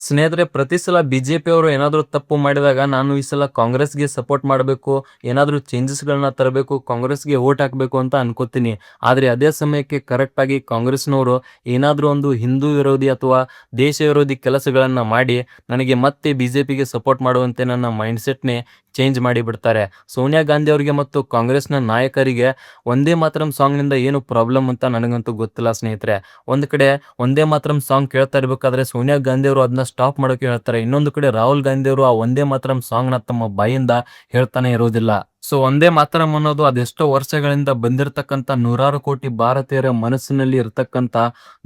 ಸ್ನೇಹಿತರೆ, ಪ್ರತಿ ಸಲ ಬಿಜೆಪಿಯವರು ಏನಾದರೂ ತಪ್ಪು ಮಾಡಿದಾಗ ನಾನು ಈ ಸಲ ಕಾಂಗ್ರೆಸ್‌ಗೆ ಸಪೋರ್ಟ್ ಮಾಡಬೇಕು, ಏನಾದರೂ ಚೇಂಜಸ್‌ಗಳನ್ನ ತರಬೇಕು, ಕಾಂಗ್ರೆಸ್‌ಗೆ ವೋಟ್ ಹಾಕಬೇಕು ಅಂತ ಅನ್ಕೋತೀನಿ. ಆದ್ರೆ ಅದೇ ಸಮಯಕ್ಕೆ ಕರೆಕ್ಟಾಗಿ ಕಾಂಗ್ರೆಸ್‌ನವರು ಏನಾದರೂ ಒಂದು ಹಿಂದೂ ವಿರೋಧಿ ಅಥವಾ ದೇಶ ವಿರೋಧಿ ಕೆಲಸಗಳನ್ನ ಮಾಡಿ ನನಗೆ ಮತ್ತೆ ಬಿಜೆಪಿಗೆ ಸಪೋರ್ಟ್ ಮಾಡುವಂತೆ ನನ್ನ ಮೈಂಡ್‌ಸೆಟ್‌ನೇ ಚೇಂಜ್ ಮಾಡಿಬಿಡ್ತಾರೆ. ಸೋನಿಯಾ ಗಾಂಧಿ ಅವರಿಗೆ ಮತ್ತು ಕಾಂಗ್ರೆಸ್‌ನ ನಾಯಕರಿಗೆ ವಂದೇ ಮಾತರಂ ಸಾಂಗ್‌ನಿಂದ ಏನು ಪ್ರಾಬ್ಲಮ್ ಅಂತ ನನಗಂತೂ ಗೊತ್ತಿಲ್ಲ ಸ್ನೇಹಿತರೆ. ಒಂದು ಕಡೆ ವಂದೇ ಮಾತರಂ ಸಾಂಗ್ ಕೇಳ್ತಾ ಇರ್ಬೇಕಾದ್ರೆ ಸೋನಿಯಾ ಗಾಂಧಿ ಅವರು ಅದನ್ನ ಸ್ಟಾಪ್ ಮಾಡೋಕೆ ಹೇಳ್ತಾರೆ. ಇನ್ನೊಂದು ಕಡೆ ರಾಹುಲ್ ಗಾಂಧಿ ಅವರು ಆ ವಂದೇ ಮಾತರಂ ಸಾಂಗ್‌ನ ತಮ್ಮ ಬಾಯಿಂದ ಹೇಳ್ತಾನೆ ಇರೋದಿಲ್ಲ. ಸೊ ವಂದೇ ಮಾತರಂ ಅನ್ನೋದು ಅದೆಷ್ಟೋ ವರ್ಷಗಳಿಂದ ಬಂದಿರತಕ್ಕಂತ ನೂರಾರು ಕೋಟಿ ಭಾರತೀಯರ ಮನಸ್ಸಿನಲ್ಲಿ ಇರತಕ್ಕಂತ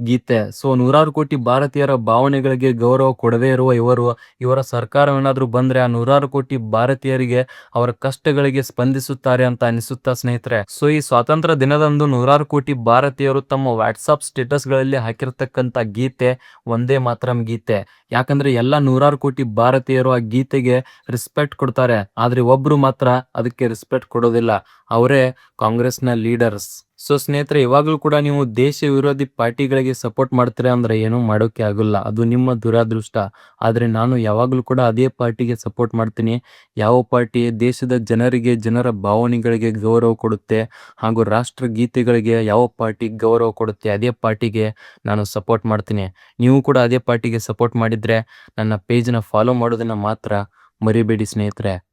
ಗೀತೆ. ಸೊ ನೂರಾರು ಕೋಟಿ ಭಾರತೀಯರ ಭಾವನೆಗಳಿಗೆ ಗೌರವ ಕೊಡದೇ ಇರುವ ಇವರು, ಇವರ ಸರ್ಕಾರವೇನಾದ್ರೂ ಬಂದ್ರೆ ಆ ನೂರಾರು ಕೋಟಿ ಭಾರತೀಯರಿಗೆ ಅವರ ಕಷ್ಟಗಳಿಗೆ ಸ್ಪಂದಿಸುತ್ತಾರೆ ಅಂತ ಅನಿಸುತ್ತಾ ಸ್ನೇಹಿತರೆ. ಸೊ ಈ ಸ್ವಾತಂತ್ರ್ಯ ದಿನದಂದು ನೂರಾರು ಕೋಟಿ ಭಾರತೀಯರು ತಮ್ಮ ವಾಟ್ಸಾಪ್ ಸ್ಟೇಟಸ್ಗಳಲ್ಲಿ ಹಾಕಿರ್ತಕ್ಕಂತ ಗೀತೆ ವಂದೇ ಮಾತರಂ ಗೀತೆ. ಯಾಕಂದ್ರೆ ಎಲ್ಲ ನೂರಾರು ಕೋಟಿ ಭಾರತೀಯರು ಆ ಗೀತೆಗೆ ರೆಸ್ಪೆಕ್ಟ್ ಕೊಡ್ತಾರೆ. ಆದ್ರೆ ಒಬ್ರು ಮಾತ್ರ ಅದಕ್ಕೆ ರೆಸ್ಪೆಕ್ಟ್ ಕೊಡೋದಿಲ್ಲ. ಅವರೇ ಕಾಂಗ್ರೆಸ್‌ನ ಲೀಡರ್ಸ್. ಸೊ ಸ್ನೇಹಿತರೆ, ಇವಾಗ್ಲೂ ಕೂಡ ನೀವು ದೇಶ ವಿರೋಧಿ ಪಾರ್ಟಿಗಳಿಗೆ ಸಪೋರ್ಟ್ ಮಾಡ್ತೀರಾ ಅಂದ್ರೆ ಏನೂ ಮಾಡೋಕೆ ಆಗೋಲ್ಲ. ಅದು ನಿಮ್ಮ ದುರಾದೃಷ್ಟ. ಆದ್ರೆ ನಾನು ಯಾವಾಗ್ಲೂ ಕೂಡ ಅದೇ ಪಾರ್ಟಿಗೆ ಸಪೋರ್ಟ್ ಮಾಡ್ತೀನಿ. ಯಾವ ಪಾರ್ಟಿ ದೇಶದ ಜನರಿಗೆ, ಜನರ ಭಾವನೆಗಳಿಗೆ ಗೌರವ ಕೊಡುತ್ತೆ ಹಾಗೂ ರಾಷ್ಟ್ರಗೀತೆಗಳಿಗೆ ಯಾವ ಪಾರ್ಟಿ ಗೌರವ ಕೊಡುತ್ತೆ ಅದೇ ಪಾರ್ಟಿಗೆ ನಾನು ಸಪೋರ್ಟ್ ಮಾಡ್ತೀನಿ. ನೀವು ಕೂಡ ಅದೇ ಪಾರ್ಟಿಗೆ ಸಪೋರ್ಟ್ ಮಾಡಿದ್ರೆ ನನ್ನ ಪೇಜ್‌ನ ಫಾಲೋ ಮಾಡೋದನ್ನ ಮಾತ್ರ ಮರಿಬೇಡಿ ಸ್ನೇಹಿತರೆ.